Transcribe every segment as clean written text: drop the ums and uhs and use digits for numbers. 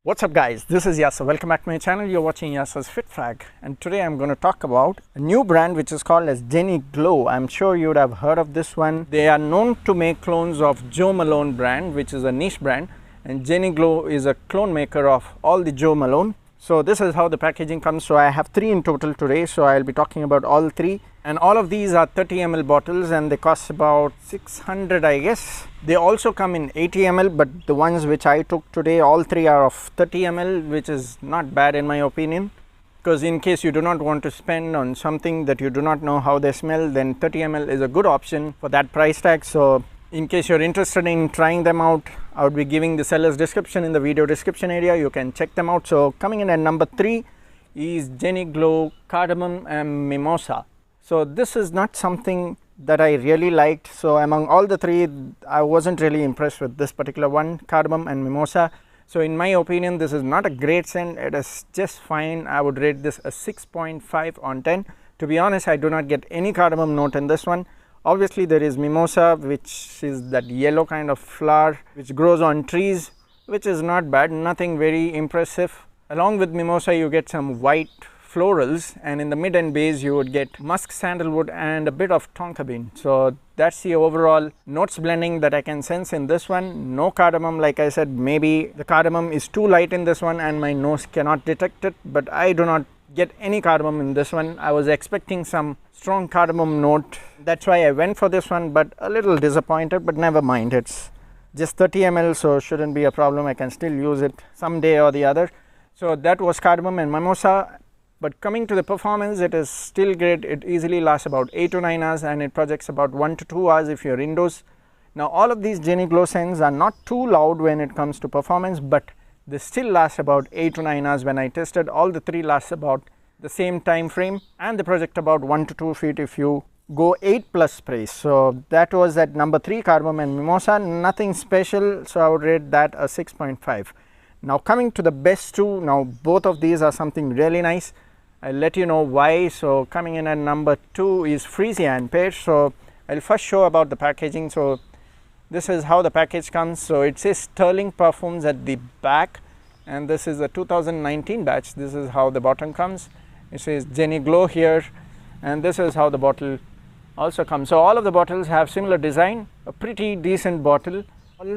What's up guys, this is Yasser. Welcome back to my channel. You're watching Yasser's Fit Frag, and today I'm going to talk about a new brand which is called as Jenny Glow. I'm sure you would have heard of this one. They are known to make clones of Jo Malone brand, which is a niche brand, and Jenny Glow is a clone maker of all the Jo Malone. So this is how the packaging comes. So I have 3 in total today, so I'll be talking about all 3, and all of these are 30 ml bottles and they cost about 600 I guess. They also come in 80 ml, but the ones which I took today, all 3 are of 30 ml, which is not bad in my opinion, because in case you do not want to spend on something that you do not know how they smell, then 30 ml is a good option for that price tag. So in case you're interested in trying them out, I would be giving the seller's description in the video description area. You can check them out. So coming in at number 3 is Jenny Glow Cardamom Mimosa. So this is not something that I really liked. So among all the 3, I wasn't really impressed with this particular one, Cardamom and Mimosa. So in my opinion, this is not a great scent. It is just fine. I would rate this a 6.5 on 10. To be honest, I do not get any cardamom note in this one. Obviously there is mimosa, which is that yellow kind of flower which grows on trees, which is not bad, nothing very impressive. Along with mimosa you get some white florals, and in the mid and base you would get musk, sandalwood and a bit of tonka bean. So that's the overall notes blending that I can sense in this one. No cardamom, like I said. Maybe the cardamom is too light in this one and my nose cannot detect it, but I do not get any cardamom in this one. I was expecting some strong cardamom note, that's why I went for this one, but a little disappointed, but never mind. It's just 30 ml, so shouldn't be a problem. I can still use it someday or the other. So that was cardamom and mimosa. But coming to the performance, it is still great. It easily lasts about 8 to 9 hours and it projects about 1 to 2 hours if you're indoors. Now all of these Jenny Glow scents are not too loud when it comes to performance, but they still last about 8 to 9 hours. When I tested, all the 3 last about the same time frame, and they project about 1 to 2 feet if you go 8 plus sprays. So that was at number 3, Cardamom and Mimosa. Nothing special, so I would rate that a 6.5. Now coming to the best 2, now both of these are something really nice. I'll let you know why. So coming in at number 2 is Freesia Pear. So I'll first show about the packaging. So this is how the package comes. So it says Sterling Perfumes at the back, and this is a 2019 batch. This is how the bottom comes. It says Jenny Glow here, and this is how the bottle also comes. So all of the bottles have similar design, a pretty decent bottle.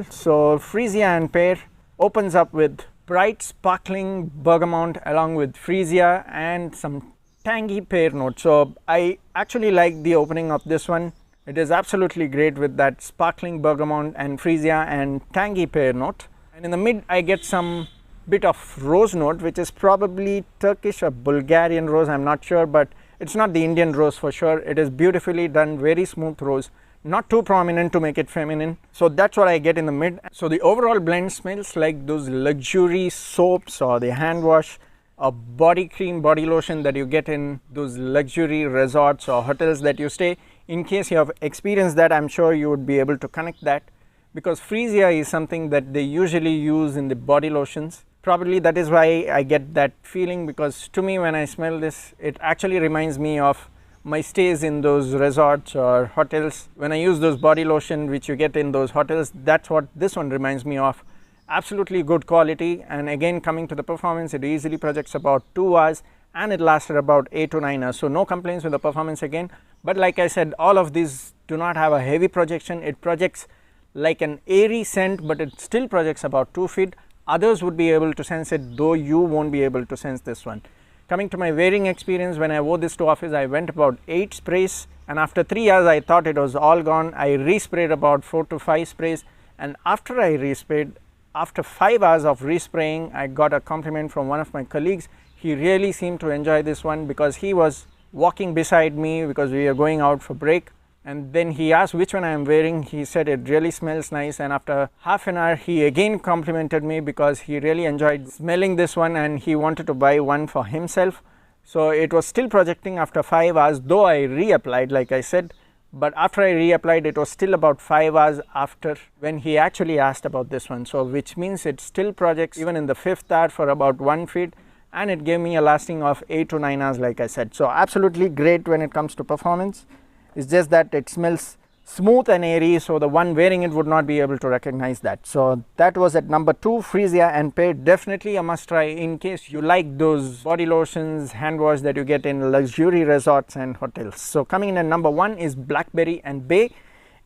So Freesia Pear opens up with bright sparkling bergamot along with freesia and some tangy pear note. So I actually like the opening of this one. It is absolutely great with that sparkling bergamot and freesia and tangy pear note. And in the mid I get some bit of rose note, which is probably Turkish or Bulgarian rose, I'm not sure, but it's not the Indian rose for sure. It is beautifully done, very smooth rose, not too prominent to make it feminine. So that's what I get in the mid. So the overall blend smells like those luxury soaps or the hand wash or body cream, body lotion that you get in those luxury resorts or hotels that you stay. In case you have experienced that, I'm sure you would be able to connect that, because freesia is something that they usually use in the body lotions. Probably that is why I get that feeling, because to me when I smell this, it actually reminds me of my stays in those resorts or hotels. When I use those body lotion which you get in those hotels, that's what this one reminds me of. Absolutely good quality. And again, coming to the performance, it easily projects about 2 hours and it lasted about 8 to 9 hours. So no complaints with the performance again. But like I said, all of these do not have a heavy projection. It projects like an airy scent, but it still projects about 2 feet. Others would be able to sense it, though you won't be able to sense this one. Coming to my wearing experience, when I wore this to office, I went about 8 sprays, and after 3 hours I thought it was all gone. I resprayed about 4 to 5 sprays, and after I resprayed, after 5 hours of respraying, I got a compliment from one of my colleagues. He really seemed to enjoy this one, because he was walking beside me because we were going out for break, and then he asked which one I am wearing. He said it really smells nice, and after half an hour he again complimented me because he really enjoyed smelling this one and he wanted to buy one for himself. So it was still projecting after 5 hours, though I reapplied like I said, but after I reapplied it was still about 5 hours after when he actually asked about this one. So which means it still projects even in the 5th hour for about 1 feet, and it gave me a lasting of 8 to 9 hours like I said. So absolutely great when it comes to performance. It's just that it smells smooth and airy, so the one wearing it would not be able to recognize that. So that was at number 2, Freesia and Pear. Definitely a must try in case you like those body lotions, hand wash that you get in luxury resorts and hotels. So coming in at number 1 is Blackberry and Bay.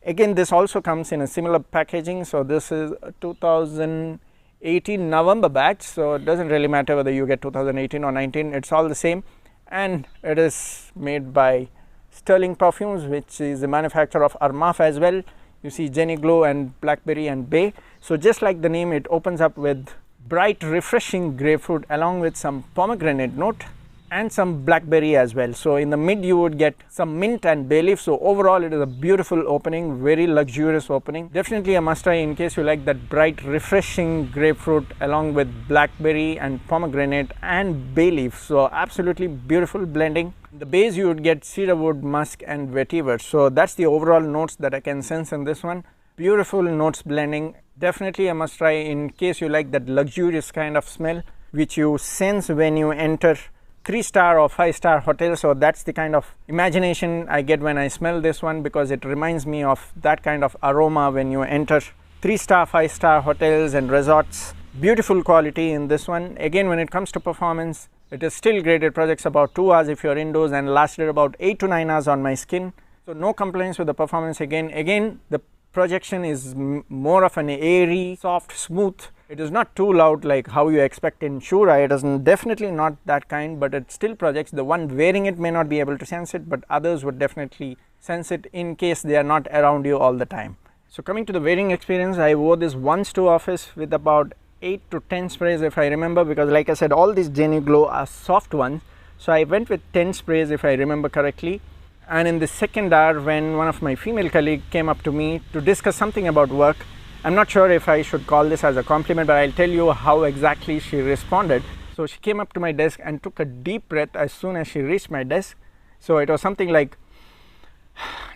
Again, this also comes in a similar packaging. So this is a 2018 November batch, so it doesn't really matter whether you get 2018 or 19, it's all the same. And it is made by Sterling Perfumes, which is the manufacturer of Armaf as well. You see Jenny Glow and Blackberry and Bay. So just like the name, it opens up with bright refreshing grapefruit along with some pomegranate note and some blackberry as well. So in the mid you would get some mint and bay leaf. So overall it is a beautiful opening, very luxurious opening. Definitely a must try in case you like that bright refreshing grapefruit along with blackberry and pomegranate and bay leaf. So absolutely beautiful blending. In the base you would get cedarwood, musk and vetiver. So that's the overall notes that I can sense in this one. Beautiful notes blending. Definitely a must try in case you like that luxurious kind of smell which you sense when you enter 3-star or 5-star hotel. So that's the kind of imagination I get when I smell this one, because it reminds me of that kind of aroma when you enter 3-star, 5-star hotels and resorts. Beautiful quality in this one. Again, when it comes to performance, it is still great. It projects about 2 hours if you're indoors and lasted about 8 to 9 hours on my skin. So no complaints with the performance. Again the projection is more of an airy, soft, smooth. It is not too loud like how you expect in Shura. It is definitely not that kind, but it still projects. The one wearing it may not be able to sense it, but others would definitely sense it in case they are not around you all the time. So coming to the wearing experience, I wore this once to office with about 8 to 10 sprays if I remember, because like I said, all these Jenny Glow are soft ones. So I went with 10 sprays if I remember correctly. And in the second hour, when one of my female colleagues came up to me to discuss something about work, I'm not sure if I should call this as a compliment, but I'll tell you how exactly she responded. So she came up to my desk and took a deep breath as soon as she reached my desk. So it was something like,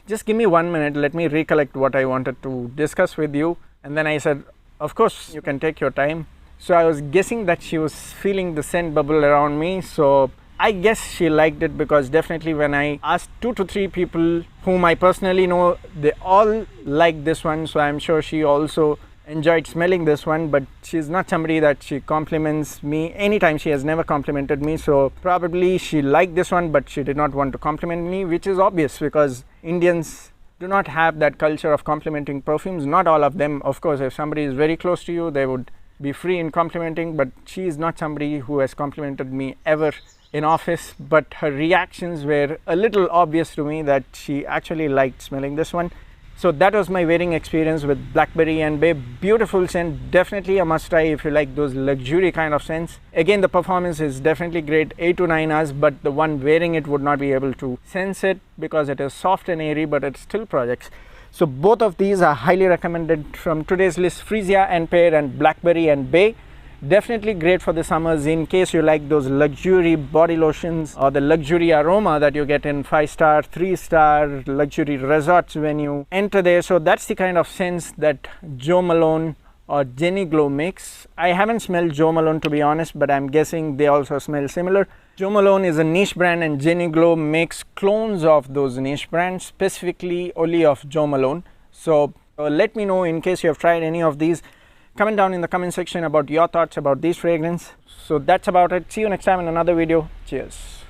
just give me 1 minute, let me recollect what I wanted to discuss with you. And then I said, of course, you can take your time. So I was guessing that she was feeling the scent bubble around me. So I guess she liked it, because definitely when I asked 2 to 3 people whom I personally know, they all liked this one. So I'm sure she also enjoyed smelling this one, but she's not somebody that she compliments me anytime. She has never complimented me. So probably she liked this one, but she did not want to compliment me, which is obvious because Indians do not have that culture of complimenting perfumes. Not all of them, of course. If somebody is very close to you, they would be free in complimenting, but she is not somebody who has complimented me ever in office. But her reactions were a little obvious to me that she actually liked smelling this one. So that was my wearing experience with Blackberry and Bay. Beautiful scent, definitely a must try if you like those luxury kind of scents. Again, the performance is definitely great, 8 to 9 hours, but the one wearing it would not be able to sense it because it is soft and airy, but it still projects. So both of these are highly recommended from today's list, Freesia and Pear and Blackberry and Bay. Definitely great for the summers in case you like those luxury body lotions or the luxury aroma that you get in 5-star, 3-star luxury resorts when you enter there. So that's the kind of scents that Jo Malone or Jenny Glow makes. I haven't smelled Jo Malone to be honest, but I'm guessing they also smell similar. Jo Malone is a niche brand and Jenny Glow makes clones of those niche brands, specifically only of Jo Malone. So let me know in case you have tried any of these. Comment down in the comment section about your thoughts about these fragrances. So that's about it. See you next time in another video. Cheers.